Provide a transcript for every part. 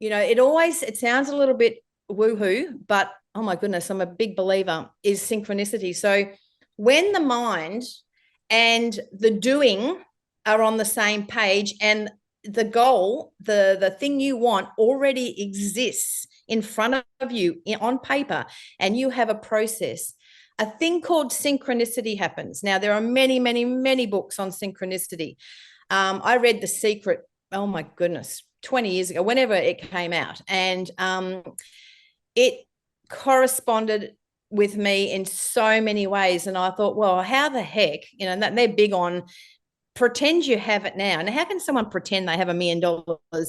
It sounds a little bit woohoo, but oh my goodness, I'm a big believer is synchronicity. So when the mind and the doing are on the same page and the goal, the thing you want already exists in front of you on paper, and you have a process, a thing called synchronicity happens. Now, there are many, many, many books on synchronicity. I read The Secret, oh my goodness, 20 years ago, whenever it came out. And it corresponded with me in so many ways. And I thought, well, how the heck, that they're big on pretend you have it now. And how can someone pretend they have $1 million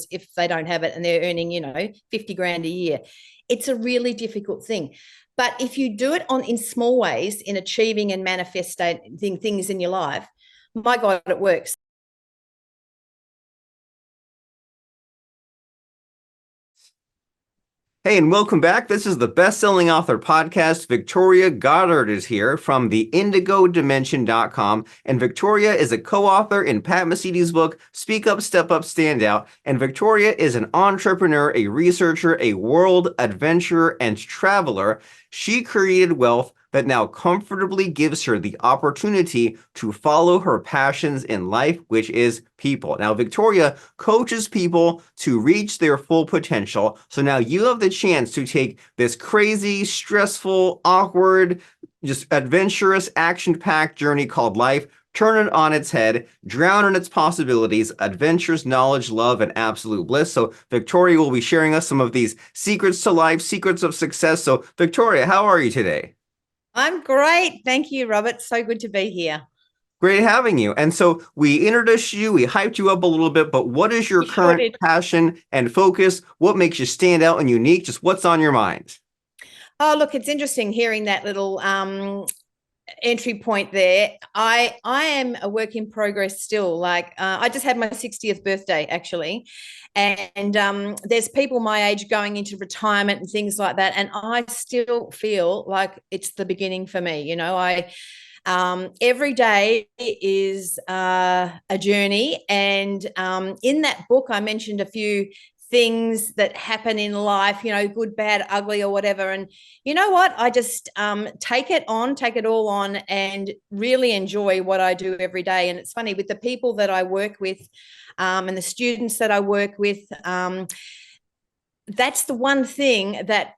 if they don't have it and they're earning, 50 grand a year? It's a really difficult thing. But if you do it in small ways, in achieving and manifesting things in your life, my God, it works. Hey, and welcome back. This is the best-selling author podcast. Victoria Goddard is here from the IndigoDimension.com, and Victoria is a co-author in Pat Mesitis' book, Speak Up, Step Up, Stand Out. And Victoria is an entrepreneur, a researcher, a world adventurer, and traveler. She created wealth that now comfortably gives her the opportunity to follow her passions in life, which is people. Now, Victoria coaches people to reach their full potential. So now you have the chance to take this crazy, stressful, awkward, just adventurous, action-packed journey called life, turn it on its head, drown in its possibilities, adventures, knowledge, love, and absolute bliss. So Victoria will be sharing us some of these secrets to life, secrets of success. So Victoria, how are you today? I'm great. Thank you, Robert. So good to be here. Great having you. And so we introduced you, we hyped you up a little bit, but what is your current passion and focus? What makes you stand out and unique? Just what's on your mind? Oh, look, it's interesting hearing that little entry point there. I am a work in progress still. Like I just had my 60th birthday actually, and there's people my age going into retirement and things like that, and I still feel like it's the beginning for me. Every day is a journey, and in that book I mentioned a few things that happen in life, good, bad, ugly, or whatever. And you know what? I just take it all on, and really enjoy what I do every day. And it's funny with the people that I work with and the students that I work with. That's the one thing that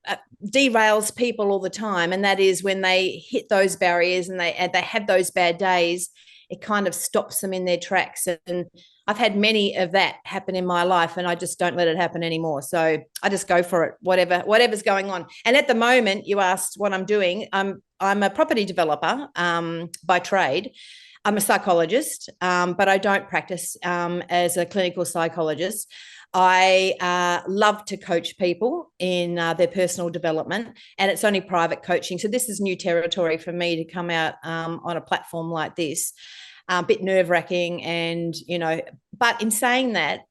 derails people all the time, and that is when they hit those barriers and they have those bad days. It kind of stops them in their tracks. And I've had many of that happen in my life, and I just don't let it happen anymore. So I just go for it, whatever's going on. And at the moment, you asked what I'm doing. I'm a property developer by trade. I'm a psychologist, but I don't practice as a clinical psychologist. I love to coach people in their personal development, and it's only private coaching. So this is new territory for me to come out on a platform like this. A bit nerve-wracking, and but in saying that,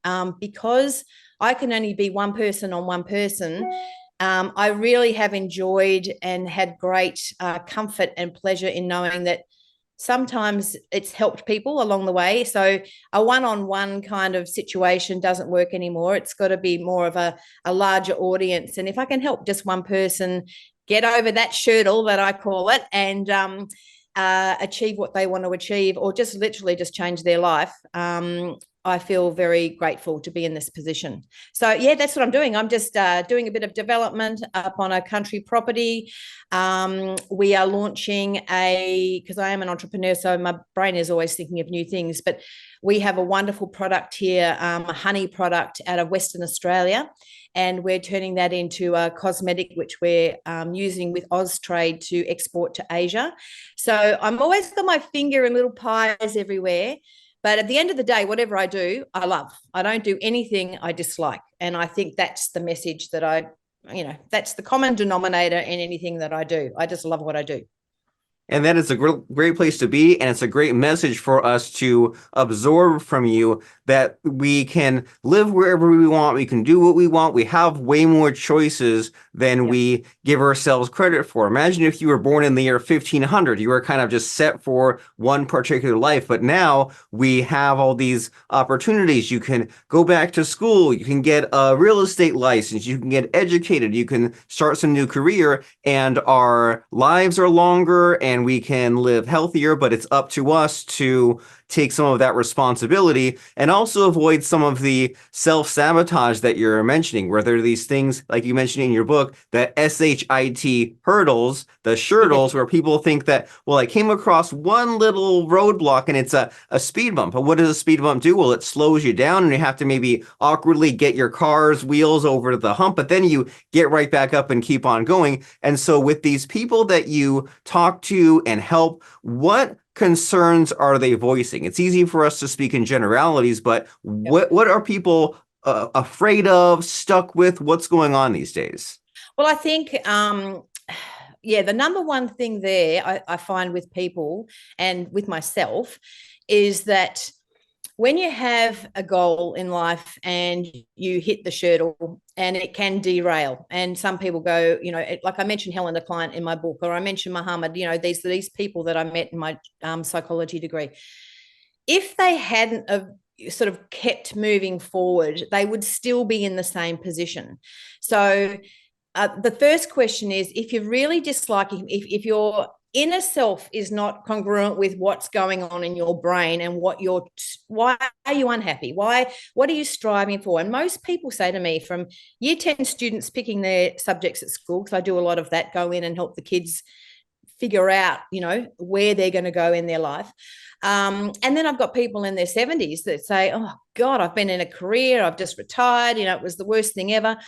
because I can only be one person on one person, I really have enjoyed and had great comfort and pleasure in knowing that sometimes it's helped people along the way. So a one-on-one kind of situation doesn't work anymore. It's got to be more of a larger audience. And if I can help just one person get over that hurdle that I call it, and achieve what they want to achieve, or just literally just change their life, I feel very grateful to be in this position. So yeah, that's what I'm doing. I'm just doing a bit of development up on a country property. We are launching because I am an entrepreneur, so my brain is always thinking of new things, but we have a wonderful product here, a honey product out of Western Australia, and we're turning that into a cosmetic, which we're using with Austrade to export to Asia. So I'm always got my finger in little pies everywhere. But at the end of the day, whatever I do, I love. I don't do anything I dislike. And I think that's the message that that's the common denominator in anything that I do. I just love what I do. And that is a great place to be. And it's a great message for us to absorb from you, that we can live wherever we want. We can do what we want. We have way more choices than we give ourselves credit for. Imagine if you were born in the year 1500, you were kind of just set for one particular life. But now we have all these opportunities. You can go back to school. You can get a real estate license. You can get educated. You can start some new career, and our lives are longer and we can live healthier. But it's up to us to take some of that responsibility and also avoid some of the self-sabotage that you're mentioning, where there are these things, like you mentioned in your book, that SHIT hurdles, the shirtles, where people think that, well, I came across one little roadblock and it's a speed bump. But what does a speed bump do? Well, it slows you down and you have to maybe awkwardly get your car's wheels over the hump, but then you get right back up and keep on going. And so with these people that you talk to and help, what concerns are they voicing? It's easy for us to speak in generalities, but what are people afraid of, stuck with? What's going on these days? Well, I think, the number one thing there I find with people and with myself is that when you have a goal in life and you hit the shirtle, and it can derail, and some people go, like I mentioned Helen, a client in my book, or I mentioned Muhammad, these people that I met in my psychology degree. If they hadn't sort of kept moving forward, they would still be in the same position. So the first question is, if you're really disliking, if your inner self is not congruent with what's going on in your brain and why are you unhappy? What are you striving for? And most people say to me, from year 10 students picking their subjects at school, because I do a lot of that, go in and help the kids figure out, where they're going to go in their life. And then I've got people in their 70s that say, oh God, I've been in a career, I've just retired, it was the worst thing ever.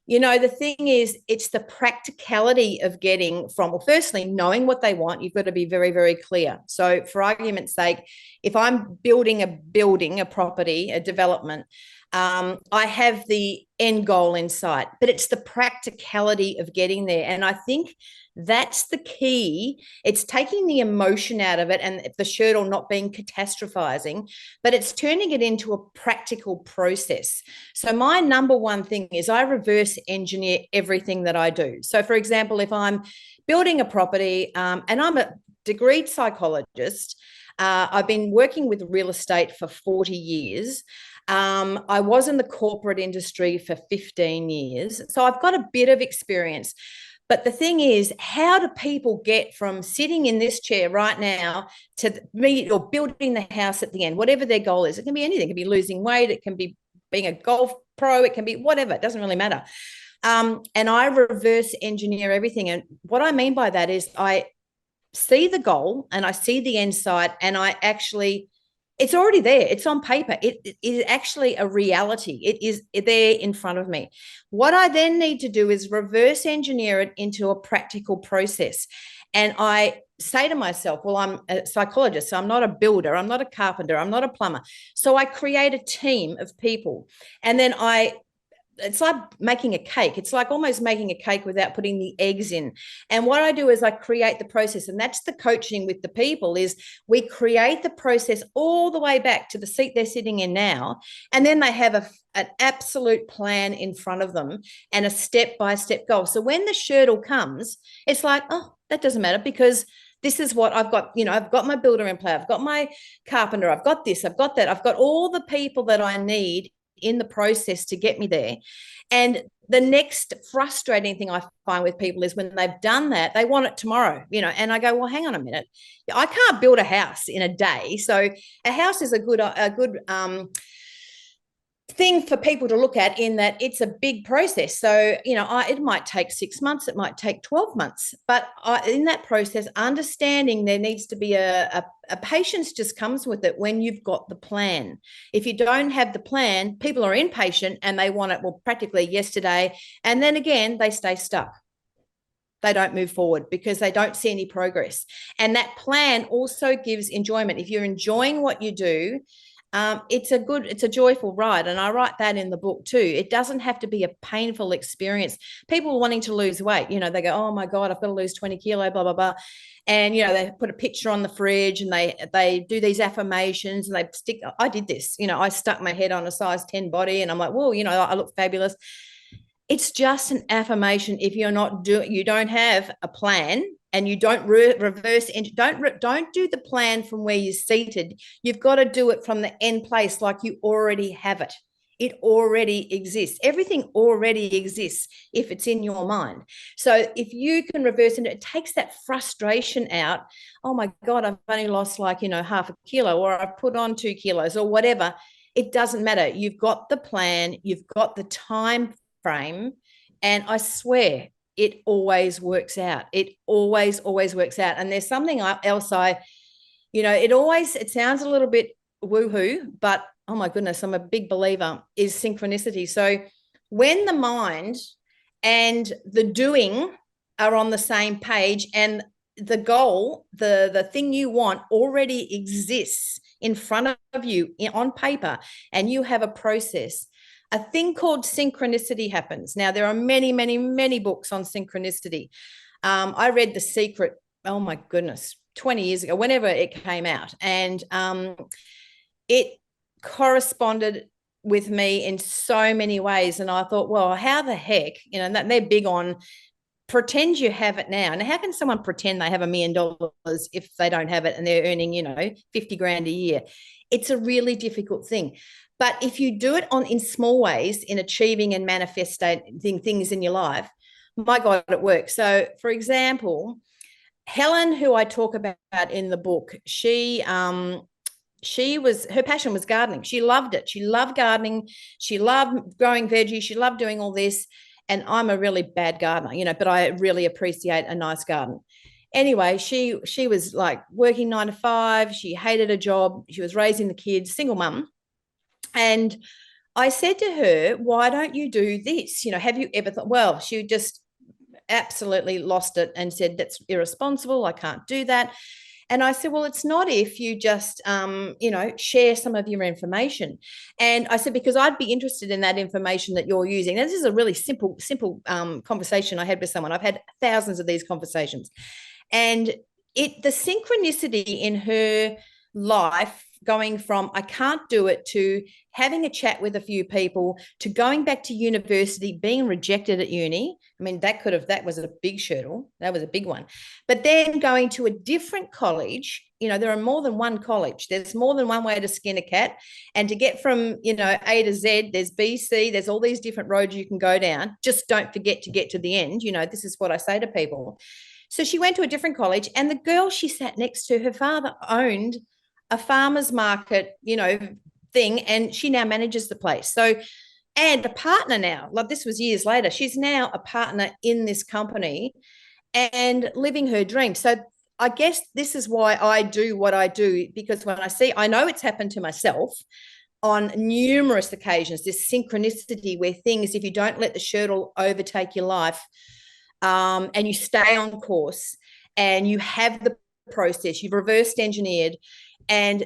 The thing is, it's the practicality of getting from, well, firstly, knowing what they want. You've got to be very, very clear. So for argument's sake, if I'm building a building, a property, a development, I have the end goal in sight, but it's the practicality of getting there. And I think that's the key. It's taking the emotion out of it and the shirtle not being catastrophizing, but it's turning it into a practical process. So my number one thing is I reverse engineer everything that I do. So for example, if I'm building a property, and I'm a degreed psychologist, I've been working with real estate for 40 years. I was in the corporate industry for 15 years. So I've got a bit of experience. But the thing is, how do people get from sitting in this chair right now to me or building the house at the end, whatever their goal is? It can be anything. It can be losing weight. It can be being a golf pro. It can be whatever. It doesn't really matter. And I reverse engineer everything. And what I mean by that is I see the goal and I see the end sight, and it's already there. It's on paper. It is actually a reality. It is there in front of me. What I then need to do is reverse engineer it into a practical process. And I say to myself, well, I'm a psychologist, so I'm not a builder, I'm not a carpenter, I'm not a plumber. So I create a team of people. And then it's like making a cake. It's like almost making a cake without putting the eggs in. And what I do is I create the process. And that's the coaching with the people, is we create the process all the way back to the seat they're sitting in now. And then they have an absolute plan in front of them and a step-by-step goal. So when the shirtle comes, it's like, oh, that doesn't matter, because this is what I've got. I've got my builder in play. I've got my carpenter. I've got this. I've got that. I've got all the people that I need in the process to get me there. And the next frustrating thing I find with people is when they've done that, they want it tomorrow, and I go, well, hang on a minute. I can't build a house in a day. So a house is a good thing for people to look at, in that it's a big process. So, it might take 6 months, it might take 12 months, but in that process, understanding there needs to be a patience just comes with it when you've got the plan. If you don't have the plan, people are impatient and they want it, well, practically yesterday. And then again, they stay stuck. They don't move forward because they don't see any progress. And that plan also gives enjoyment. If you're enjoying what you do, it's a joyful ride. And I write that in the book too. It doesn't have to be a painful experience. People wanting to lose weight, they go, oh my God, I've got to lose 20 kilo, blah, blah, blah. And, they put a picture on the fridge and they do these affirmations and I did this, I stuck my head on a size 10 body and I'm like, whoa, I look fabulous. It's just an affirmation. If you're not you don't have a plan and you don't reverse, don't do the plan from where you're seated. You've got to do it from the end place, like you already have it. It already exists. Everything already exists if it's in your mind. So if you can reverse it takes that frustration out. Oh my God, I've only lost half a kilo, or I've put on 2 kilos or whatever. It doesn't matter. You've got the plan, you've got the time frame, and I swear it always works out. It always works out. And there's something else it sounds a little bit woohoo, but oh my goodness, I'm a big believer, is synchronicity. So when the mind and the doing are on the same page and the goal, the thing you want already exists in front of you on paper, and you have a process, a thing called synchronicity happens. Now, there are many, many, many books on synchronicity. I read The Secret, oh my goodness, 20 years ago, whenever it came out. And it corresponded with me in so many ways. And I thought, well, how the heck, that they're big on pretend you have it now. And how can someone pretend they have $1 million if they don't have it and they're earning, 50 grand a year? It's a really difficult thing. But if you do it in small ways, in achieving and manifesting things in your life, my God, it works. So, for example, Helen, who I talk about in the book, her passion was gardening. She loved it. She loved gardening. She loved growing veggies. She loved doing all this. And I'm a really bad gardener, but I really appreciate a nice garden. Anyway, she was like working 9 to 5. She hated her job. She was raising the kids, single mum. And I said to her, why don't you do this? Have you ever thought? Well, she just absolutely lost it and said, that's irresponsible. I can't do that. And I said, well, it's not if you just, share some of your information. And I said, because I'd be interested in that information that you're using. And this is a really simple conversation I had with someone. I've had thousands of these conversations. And the synchronicity in her life, going from I can't do it to having a chat with a few people to going back to university, being rejected at uni. I mean, that was a big hurdle. That was a big one. But then going to a different college, there are more than one college. There's more than one way to skin a cat. And to get from, A to Z, there's B, C, there's all these different roads you can go down. Just don't forget to get to the end. This is what I say to people. So she went to a different college, and the girl she sat next to, her father owned a farmer's market, thing, and she now manages the place. So, and a partner now, like this was years later, she's now a partner in this company and living her dream. So I guess this is why I do what I do, because when I know it's happened to myself on numerous occasions, this synchronicity where things, if you don't let the hurdle overtake your life, and you stay on course and you have the process, you've reversed engineered, and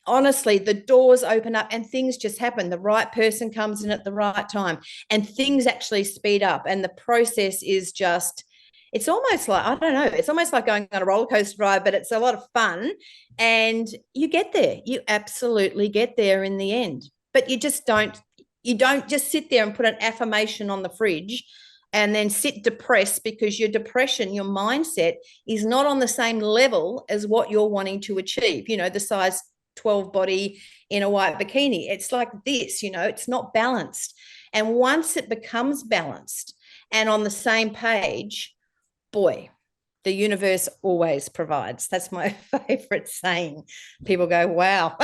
honestly, the doors open up and things just happen. The right person comes in at the right time and things actually speed up. And the process is just, it's almost like, I don't know, it's almost like going on a roller coaster ride, but it's a lot of fun. And you get there. You absolutely get there in the end. But you don't just sit there and put an affirmation on the fridge and then sit depressed, because your depression, your mindset is not on the same level as what you're wanting to achieve. The size 12 body in a white bikini. It's like this, it's not balanced. And once it becomes balanced and on the same page, boy, the universe always provides. That's my favorite saying. People go, wow.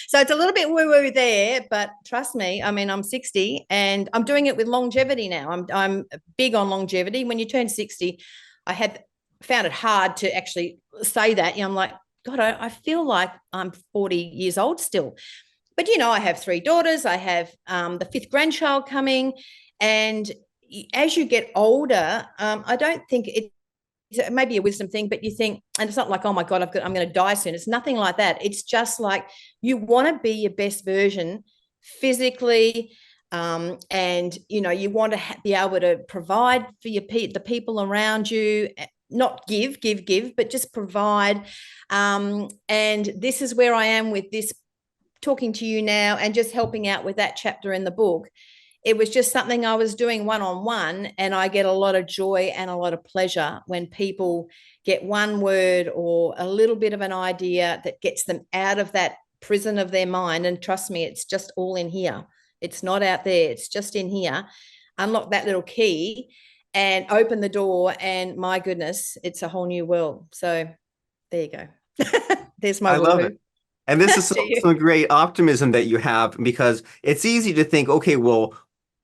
So it's a little bit woo-woo there, but trust me, I mean, I'm 60 and I'm doing it with longevity now. I'm big on longevity. When you turn 60, I found it hard to actually say that. I'm like, God, I feel like I'm 40 years old still. But, I have 3 daughters. I have the 5th grandchild coming. And as you get older, I don't think it's maybe a wisdom thing, but you think, and it's not like, oh my God, I'm going to die soon. It's nothing like that. It's just like you want to be your best version physically, and you want to be able to provide for the people around you, not give, but just provide. And this is where I am with this, talking to you now and just helping out with that chapter in the book. It was just something I was doing one-on-one, and I get a lot of joy and a lot of pleasure when people get one word or a little bit of an idea that gets them out of that prison of their mind. And trust me, it's just all in here. It's not out there. It's just in here. Unlock that little key and open the door, and my goodness, it's a whole new world. So there you go. There's my I love woohoo. it. And this is some great optimism that you have, because it's easy to think, okay, well,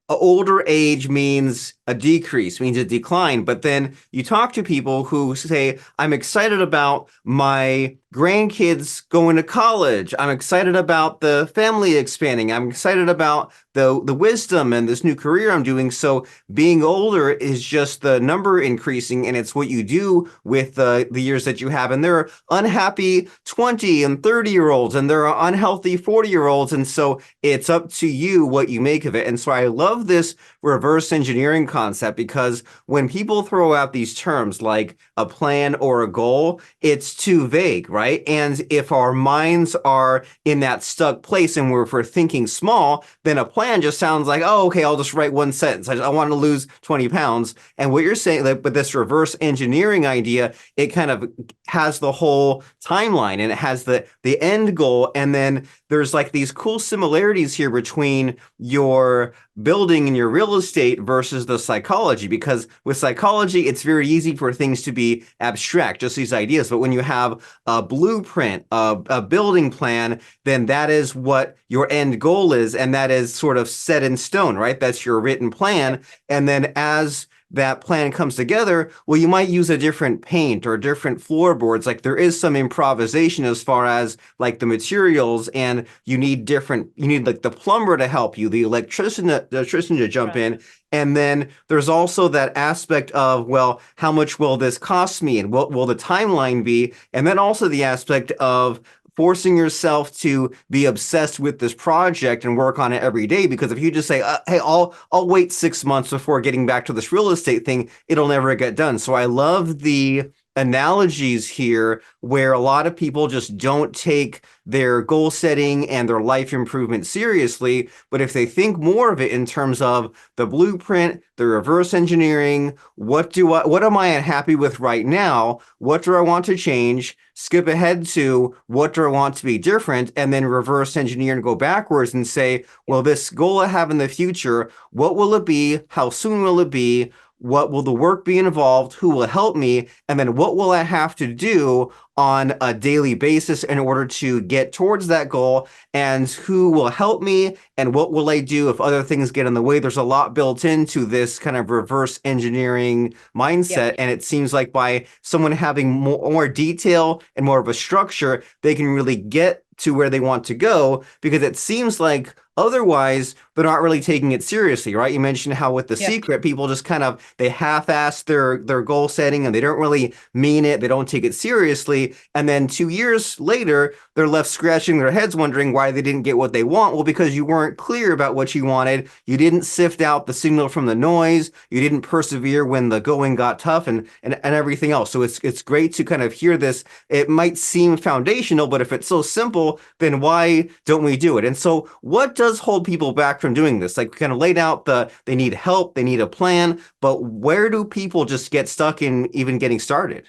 older age means a decrease, means a decline. But then you talk to people who say, I'm excited about my grandkids going to college. I'm excited about the family expanding. I'm excited about the wisdom and this new career I'm doing. So being older is just the number increasing, and it's what you do with the years that you have. And there are unhappy 20 and 30-year-olds, and there are unhealthy 40-year-olds. And so it's up to you what you make of it. And so I love this reverse engineering concept, because when people throw out these terms like a plan or a goal, it's too vague, right? And if our minds are in that stuck place and if we're thinking small, then a plan just sounds like, oh, okay, I'll just write one sentence. I want to lose 20 pounds. And what you're saying, like, with this reverse engineering idea, it kind of has the whole timeline, and it has the end goal. And then there's like these cool similarities here between your building and your real estate versus the psychology, because with psychology, it's very easy for things to be abstract, just these ideas. But when you have a blueprint, a building plan, then that is what your end goal is. And that is sort of set in stone, right? That's your written plan. And then as that plan comes together, well, you might use a different paint or different floorboards. Like there is some improvisation as far as like the materials, and you need like the plumber to help you, the electrician to jump in. And then there's also that aspect of, well, how much will this cost me, and what will the timeline be? And then also the aspect of forcing yourself to be obsessed with this project and work on it every day. Because if you just say, hey, I'll wait 6 months before getting back to this real estate thing, it'll never get done. So I love the analogies here where a lot of people just don't take their goal setting and their life improvement seriously. But if they think more of it in terms of the blueprint, the reverse engineering, what am I unhappy with right now? What do I want to change? Skip ahead to what do I want to be different, and then reverse engineer and go backwards and say, well, this goal I have in the future, what will it be? How soon will it be? What will the work be involved? Who will help me? And then what will I have to do on a daily basis in order to get towards that goal? And who will help me? And what will I do if other things get in the way? There's a lot built into this kind of reverse engineering mindset. And it seems like by someone having more detail and more of a structure, they can really get to where they want to go, because it seems like otherwise they're not really taking it seriously, right? You mentioned how with The Secret, people just kind of, they half-ass their goal setting, and they don't really mean it. They don't take it seriously. And then 2 years later, they're left scratching their heads wondering why they didn't get what they want. Well, because you weren't clear about what you wanted. You didn't sift out the signal from the noise. You didn't persevere when the going got tough, and everything else. So it's great to kind of hear this. It might seem foundational, but if it's so simple, then why don't we do it? And so what does hold people back from doing this? Like, we kind of laid out they need help, they need a plan, but where do people just get stuck in even getting started?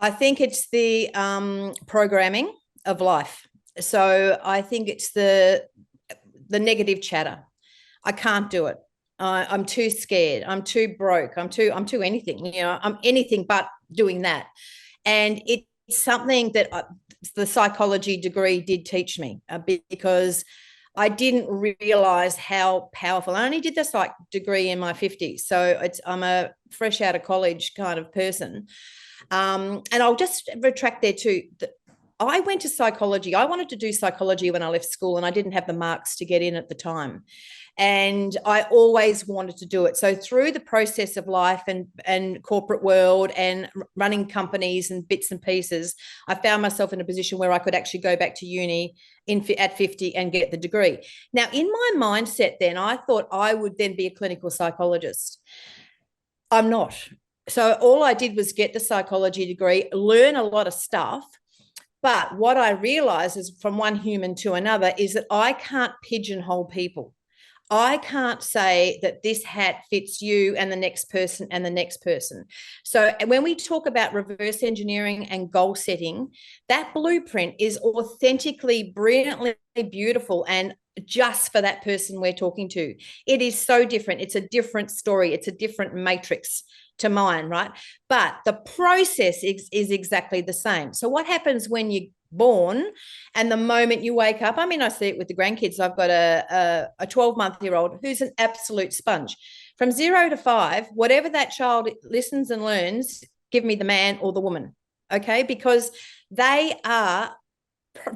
I think it's the programming of life. So I think it's the negative chatter. I can't do it. I'm too scared. I'm too broke. I'm too anything. I'm anything but doing that. And it's something that the psychology degree did teach me, because I didn't realize how powerful. I only did the psych degree in my 50s. So I'm a fresh out of college kind of person. And I'll just retract there too. I went to psychology. I wanted to do psychology when I left school, and I didn't have the marks to get in at the time. And I always wanted to do it. So through the process of life and corporate world and running companies and bits and pieces, I found myself in a position where I could actually go back to uni at 50 and get the degree. Now, in my mindset then, I thought I would then be a clinical psychologist. I'm not. So all I did was get the psychology degree, learn a lot of stuff. But what I realized is from one human to another is that I can't pigeonhole people. I can't say that this hat fits you and the next person and the next person. So when we talk about reverse engineering and goal setting, that blueprint is authentically, brilliantly beautiful and just for that person we're talking to. It is so different. It's a different story. It's a different matrix to mine, right? But the process is exactly the same. So what happens when you're born and the moment you wake up? I mean, I see it with the grandkids. I've got a 12-month-old who's an absolute sponge. From 0 to 5, whatever that child listens and learns, give me the man or the woman, okay? Because they are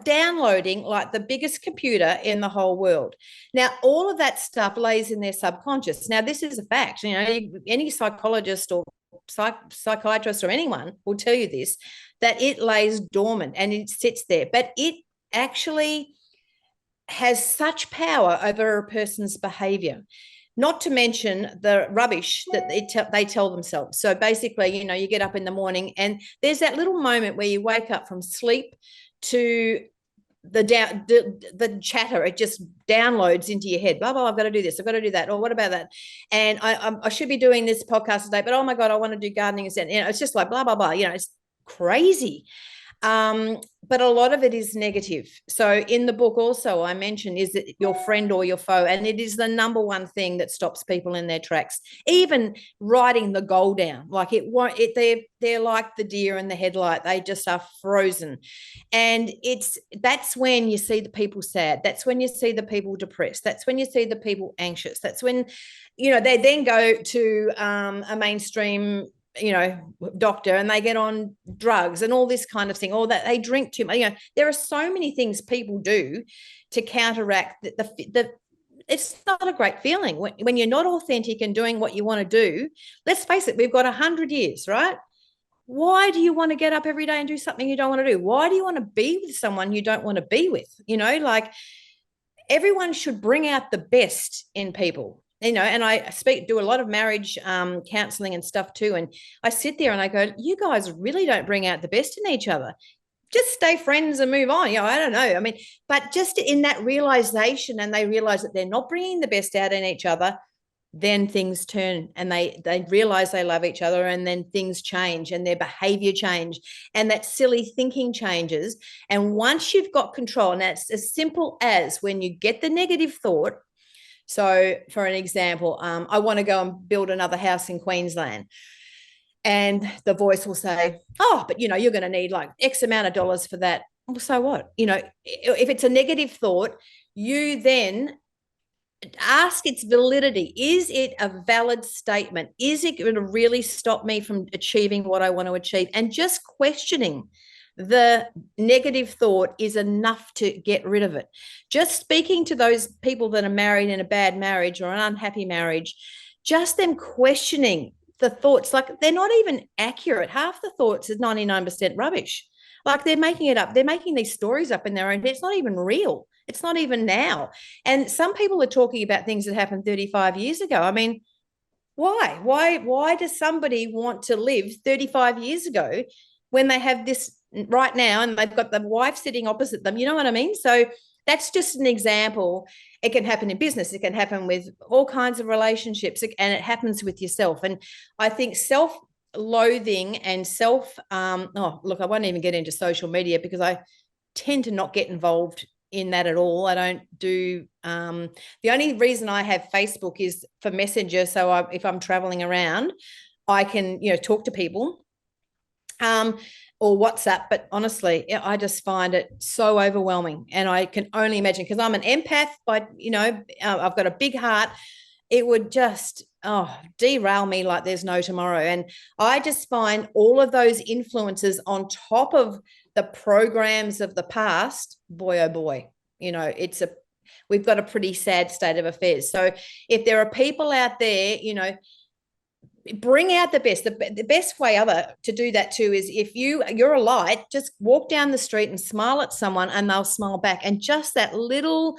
downloading like the biggest computer in the whole world. Now, all of that stuff lays in their subconscious. Now, this is a fact. You know, any psychologist or psychiatrist or anyone will tell you this, that it lays dormant and it sits there. But it actually has such power over a person's behavior. Not to mention the rubbish that they tell themselves. So basically, you know, you get up in the morning and there's that little moment where you wake up from sleep to the chatter. It just downloads into your head. Blah, blah, I've got to do this. I've got to do that. Or what about that? And I should be doing this podcast today, but oh my God, I want to do gardening instead. You know, it's just like blah, blah, blah. You know, it's crazy. But a lot of it is negative. So in the book also, I mentioned, is it your friend or your foe? And it is the number one thing that stops people in their tracks. Even writing the goal down, like it won't. They're like the deer in the headlight. They just are frozen. And that's when you see the people sad. That's when you see the people depressed. That's when you see the people anxious. That's when, you know, they then go to a mainstream, you know, doctor, and they get on drugs and all this kind of thing, or that they drink too much. You know, there are so many things people do to counteract the it's not a great feeling when you're not authentic and doing what you want to do. Let's face it, we've got 100 years, right? Why do you want to get up every day and do something you don't want to do? Why do you want to be with someone you don't want to be with? You know, like everyone should bring out the best in people. You know, and I do a lot of marriage counseling and stuff too. And I sit there and I go, you guys really don't bring out the best in each other. Just stay friends and move on. You know, I don't know. I mean, but just in that realization, and they realize that they're not bringing the best out in each other, then things turn and they realize they love each other, and then things change and their behavior change and that silly thinking changes. And once you've got control, and that's as simple as when you get the negative thought. So for an example, I want to go and build another house in Queensland. And the voice will say, oh, but, you know, you're going to need like X amount of dollars for that. Well, so what? You know, if it's a negative thought, you then ask its validity. Is it a valid statement? Is it going to really stop me from achieving what I want to achieve? And just questioning the negative thought is enough to get rid of it. Just speaking to those people that are married in a bad marriage or an unhappy marriage, just them questioning the thoughts, like they're not even accurate. Half the thoughts is 99% rubbish. Like they're making it up. They're making these stories up in their own head. It's not even real. It's not even now. And some people are talking about things that happened 35 years ago. I mean, why? Why does somebody want to live 35 years ago when they have this right now and they've got the wife sitting opposite them? You know what I mean? So that's just an example. It can happen in business. It can happen with all kinds of relationships, and it happens with yourself. And I think self-loathing and look, I won't even get into social media because I tend to not get involved in that at all. I don't do the only reason I have Facebook is for Messenger. So if I'm traveling around, I can, you know, talk to people. Or WhatsApp, but honestly, I just find it so overwhelming, and I can only imagine, because I'm an empath, but you know, I've got a big heart. It would just derail me like there's no tomorrow. And I just find all of those influences on top of the programs of the past, boy, oh boy, we've got a pretty sad state of affairs. So if there are people out there, bring out the best. The best way ever to do that too is if you're a light, just walk down the street and smile at someone and they'll smile back. And just that little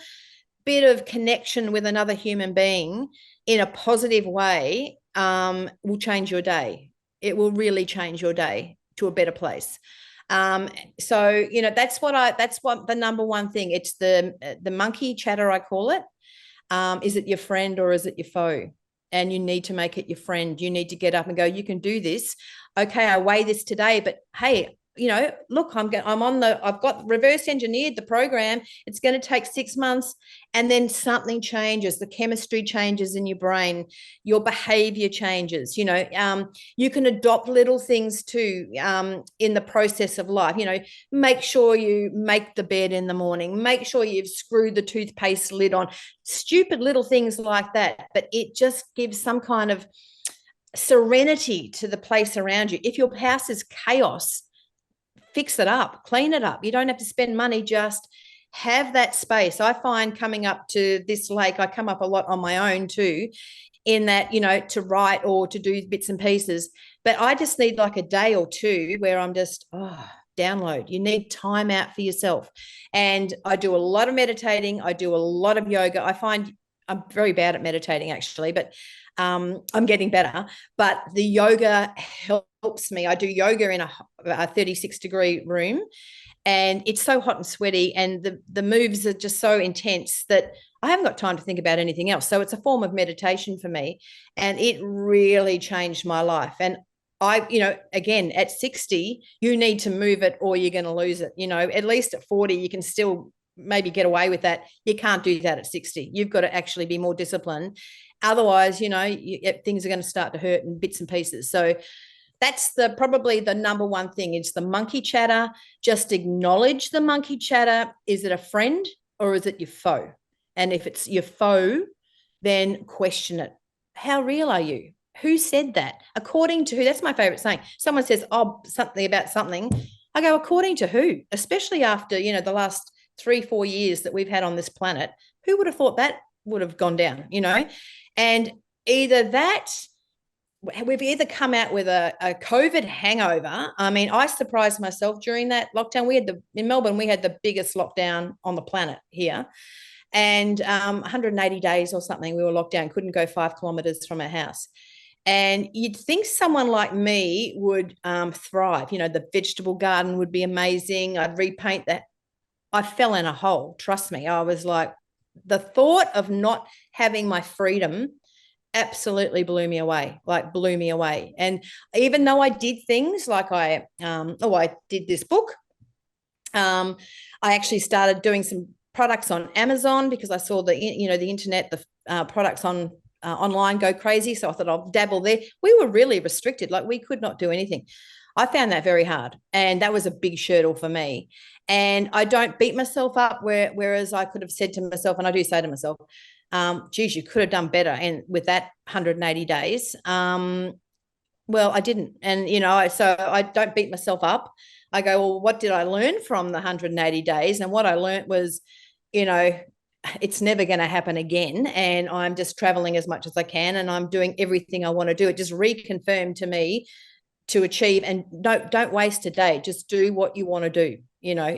bit of connection with another human being in a positive way will change your day. It will really change your day to a better place. So that's what the number one thing. It's the monkey chatter, I call it. Is it your friend or is it your foe? And you need to make it your friend. You need to get up and go, you can do this. Okay, I weigh this today, but hey, look, I've got reverse engineered the program. It's going to take 6 months, and then something changes. The chemistry changes in your brain. Your behavior changes. You can adopt little things too in the process of life. Make sure you make the bed in the morning. Make sure you've screwed the toothpaste lid on. Stupid little things like that. But it just gives some kind of serenity to the place around you. If your house is chaos, fix it up, clean it up. You don't have to spend money, just have that space. I find coming up to this lake, I come up a lot on my own too, in that, to write or to do bits and pieces. But I just need like a day or two where I'm just, download. You need time out for yourself. And I do a lot of meditating. I do a lot of yoga. I find I'm very bad at meditating actually, but I'm getting better. But the yoga helps me. I do yoga in a 36-degree room, and it's so hot and sweaty, and the moves are just so intense that I haven't got time to think about anything else. So it's a form of meditation for me, and it really changed my life. And again, at 60, you need to move it or you're going to lose it. At least at 40, you can still maybe get away with that. You can't do that at 60. You've got to actually be more disciplined. Otherwise, things are going to start to hurt in bits and pieces. So that's probably the number one thing. It's the monkey chatter. Just acknowledge the monkey chatter. Is it a friend or is it your foe? And if it's your foe, then question it. How real are you? Who said that? According to who? That's my favorite saying. Someone says, something about something. I go, according to who? Especially after, the last 3-4 years that we've had on this planet. Who would have thought that would have gone down, And either that, we've either come out with a COVID hangover. I mean, I surprised myself during that lockdown. In Melbourne, we had the biggest lockdown on the planet here. And 180 days or something, we were locked down, couldn't go 5 kilometers from our house. And you'd think someone like me would thrive. The vegetable garden would be amazing. I'd repaint that. I fell in a hole. Trust me. I was like, the thought of not having my freedom absolutely blew me away. And even though I did things like I did this book, I actually started doing some products on Amazon because I saw the internet, the products on online go crazy. So I thought I'll dabble there. We were really restricted. Like we could not do anything. I found that very hard. And that was a big hurdle for me. And I don't beat myself up whereas I could have said to myself, and I do say to myself, geez, you could have done better. And with that 180 days, well, I didn't. And, so I don't beat myself up. I go, well, what did I learn from the 180 days? And what I learned was, it's never going to happen again. And I'm just traveling as much as I can. And I'm doing everything I want to do. It just reconfirmed to me to achieve, and don't waste a day. Just do what you want to do,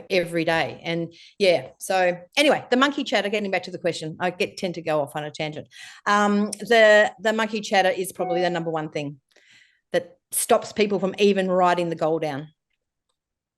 every day. And yeah. So anyway, the monkey chatter, getting back to the question, I tend to go off on a tangent. The monkey chatter is probably the number one thing that stops people from even writing the goal down.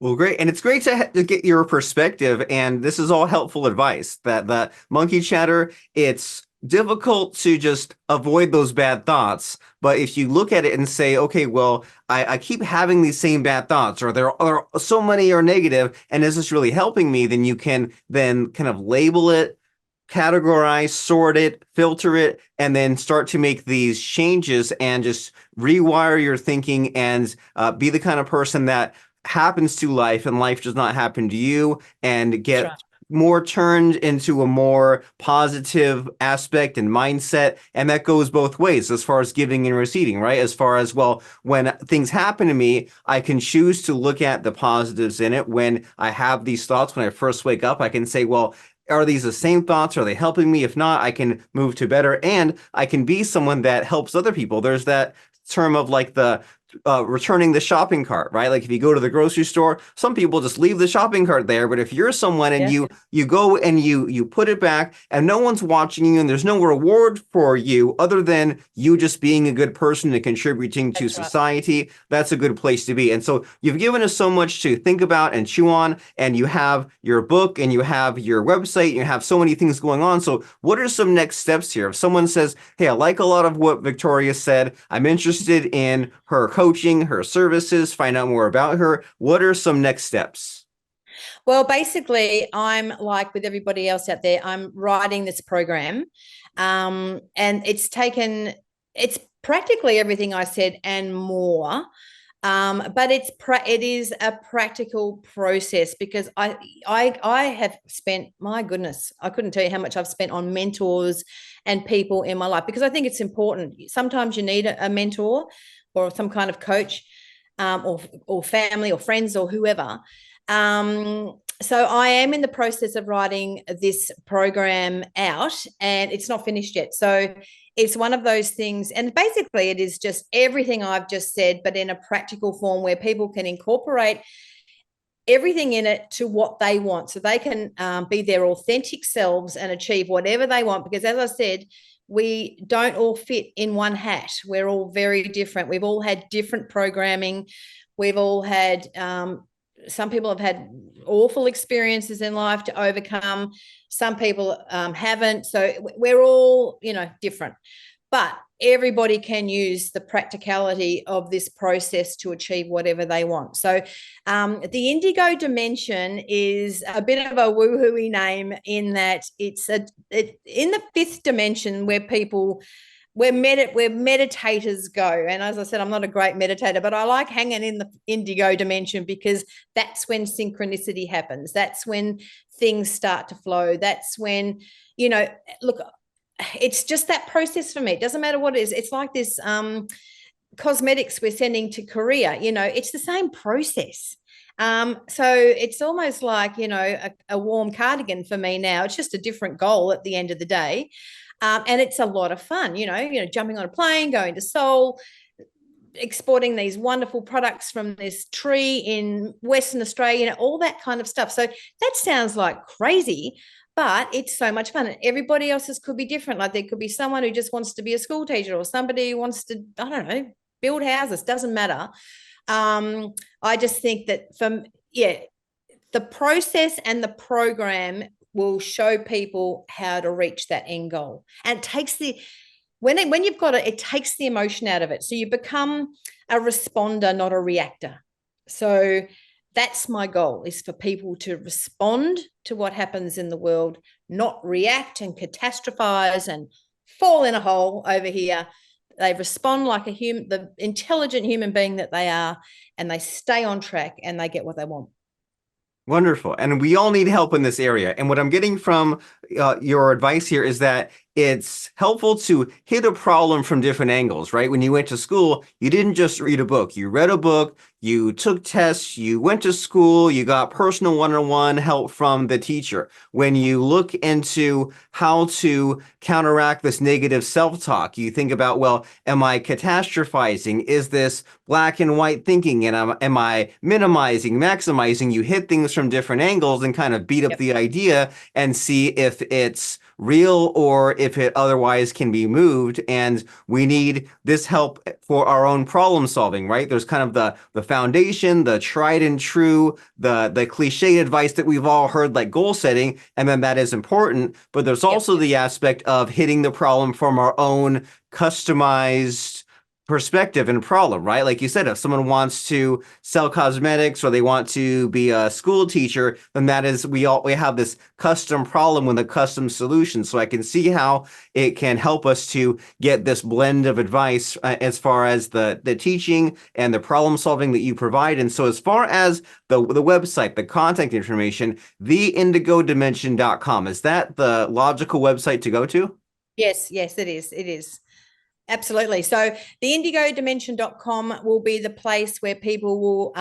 Well, great. And it's great to get your perspective. And this is all helpful advice that the monkey chatter, it's difficult to just avoid those bad thoughts. But if you look at it and say, okay, well, I keep having these same bad thoughts, or there are so many are negative, and is this really helping me? Then you can then kind of label it, categorize, sort it, filter it, and then start to make these changes and just rewire your thinking and be the kind of person that happens to life and life does not happen to you, and get more turned into a more positive aspect and mindset. And that goes both ways as far as giving and receiving, right? As far as, well, when things happen to me, I can choose to look at the positives in it. When I have these thoughts, when I first wake up, I can say, well, are these the same thoughts? Are they helping me? If not, I can move to better, and I can be someone that helps other people. There's that term of like the returning the shopping cart, right? Like if you go to the grocery store, some people just leave the shopping cart there. But if you're someone and you go and you put it back and no one's watching you and there's no reward for you other than you just being a good person and contributing to society, that's a good place to be. And so you've given us so much to think about and chew on, and you have your book and you have your website, and you have so many things going on. So what are some next steps here? If someone says, hey, I like a lot of what Victoria said, I'm interested in her coaching, her services, find out more about her, what are some next steps? Well, basically, I'm like with everybody else out there, I'm writing this program. And it's practically everything I said and more. But it is a practical process, because I have spent, my goodness, I couldn't tell you how much I've spent on mentors and people in my life, because I think it's important. Sometimes you need a mentor or some kind of coach, or family or friends or whoever. So I am in the process of writing this program out, and it's not finished yet. So it's one of those things, and basically it is just everything I've just said, but in a practical form where people can incorporate everything in it to what they want, so they can be their authentic selves and achieve whatever they want. Because as I said, we don't all fit in one hat. We're all very different. We've all had different programming. We've all had, some people have had awful experiences in life to overcome. Some people haven't. So we're all, different. But everybody can use the practicality of this process to achieve whatever they want. So the Indigo Dimension is a bit of a woo-hooey name, in that it's in the fifth dimension where meditators go. And as I said, I'm not a great meditator, but I like hanging in the indigo dimension, because that's when synchronicity happens. That's when things start to flow. That's when, look, it's just that process for me. It doesn't matter what it is. It's like this cosmetics we're sending to Korea, it's the same process. So it's almost like, a warm cardigan for me now. It's just a different goal at the end of the day. And it's a lot of fun, jumping on a plane, going to Seoul, exporting these wonderful products from this tree in Western Australia, all that kind of stuff. So that sounds like crazy, but it's so much fun. And everybody else's could be different. Like there could be someone who just wants to be a school teacher, or somebody who wants to, I don't know, build houses. Doesn't matter. I just think that the process and the program will show people how to reach that end goal. And it takes when you've got it takes the emotion out of it. So you become a responder, not a reactor. So that's my goal, is for people to respond to what happens in the world, not react and catastrophize and fall in a hole over here. They respond like the intelligent human being that they are, and they stay on track and they get what they want. Wonderful. And we all need help in this area. And what I'm getting from your advice here is that it's helpful to hit a problem from different angles, right? When you went to school, you didn't just read a book. You read a book, you took tests, you went to school, you got personal one-on-one help from the teacher. When you look into how to counteract this negative self-talk, you think about, well, am I catastrophizing? Is this black and white thinking? And am I minimizing, maximizing? You hit things from different angles and kind of beat up the idea and see if it's real or if it otherwise can be moved. And we need this help for our own problem solving, right? There's kind of the foundation, the tried and true, the cliche advice that we've all heard, like goal setting, and then that is important. But there's also the aspect of hitting the problem from our own customized perspective and problem, right? Like you said, if someone wants to sell cosmetics or they want to be a school teacher, then that is, we have this custom problem with a custom solution. So I can see how it can help us to get this blend of advice as far as the teaching and the problem solving that you provide. And so as far as the website, the contact information, theindigodimension.com, is that the logical website to go to? Yes, it is. It is. Absolutely. So the indigodimension.com will be the place where people will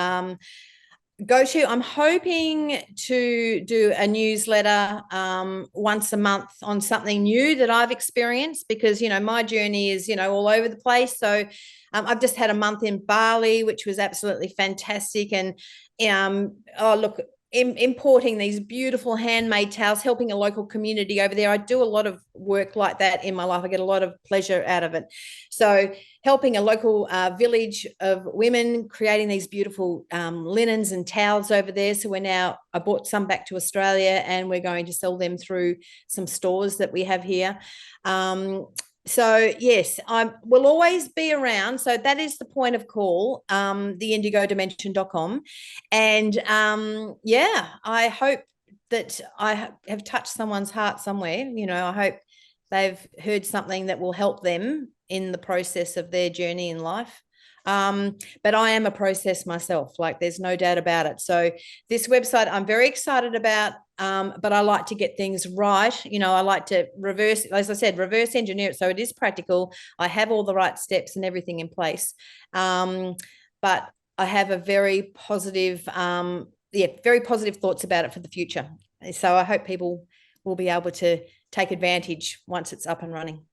go to. I'm hoping to do a newsletter once a month on something new that I've experienced, because, my journey is, all over the place. So I've just had a month in Bali, which was absolutely fantastic. And importing these beautiful handmade towels, helping a local community over there. I do a lot of work like that in my life. I get a lot of pleasure out of it. So helping a local village of women, creating these beautiful linens and towels over there. So I brought some back to Australia, and we're going to sell them through some stores that we have here. So yes, I will always be around. So that is the point of call, theindigodimension.com. And I hope that I have touched someone's heart somewhere. I hope they've heard something that will help them in the process of their journey in life. But I am a process myself, like there's no doubt about it. So this website I'm very excited about, but I like to get things right. I like to reverse engineer it so it is practical. I have all the right steps and everything in place. But I have a very positive thoughts about it for the future. So I hope people will be able to take advantage once it's up and running.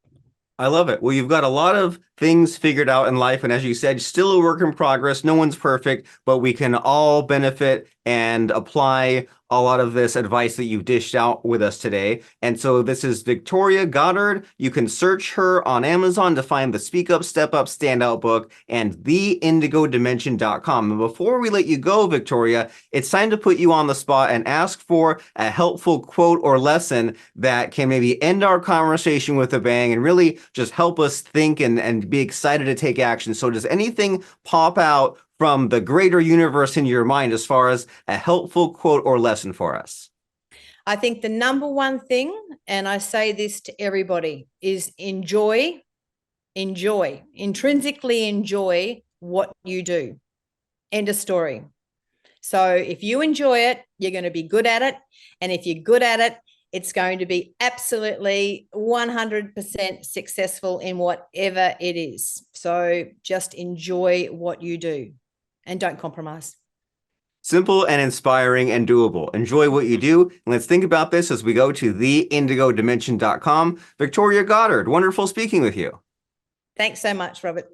I love it. Well, you've got a lot of things figured out in life. And as you said, still a work in progress. No one's perfect, but we can all benefit and apply a lot of this advice that you've dished out with us today. And so this is Victoria Goddard. You can search her on Amazon to find the Speak Up, Step Up, Stand Out book and theindigodimension.com. And before we let you go, Victoria, it's time to put you on the spot and ask for a helpful quote or lesson that can maybe end our conversation with a bang and really just help us think and be excited to take action. So does anything pop out from the greater universe in your mind as far as a helpful quote or lesson for us? I think the number one thing, and I say this to everybody, is intrinsically enjoy what you do. End of story. So if you enjoy it, you're going to be good at it. And if you're good at it, it's going to be absolutely 100% successful in whatever it is. So just enjoy what you do and don't compromise. Simple and inspiring and doable. Enjoy what you do. And let's think about this as we go to theindigodimension.com. Victoria Goddard, wonderful speaking with you. Thanks so much, Robert.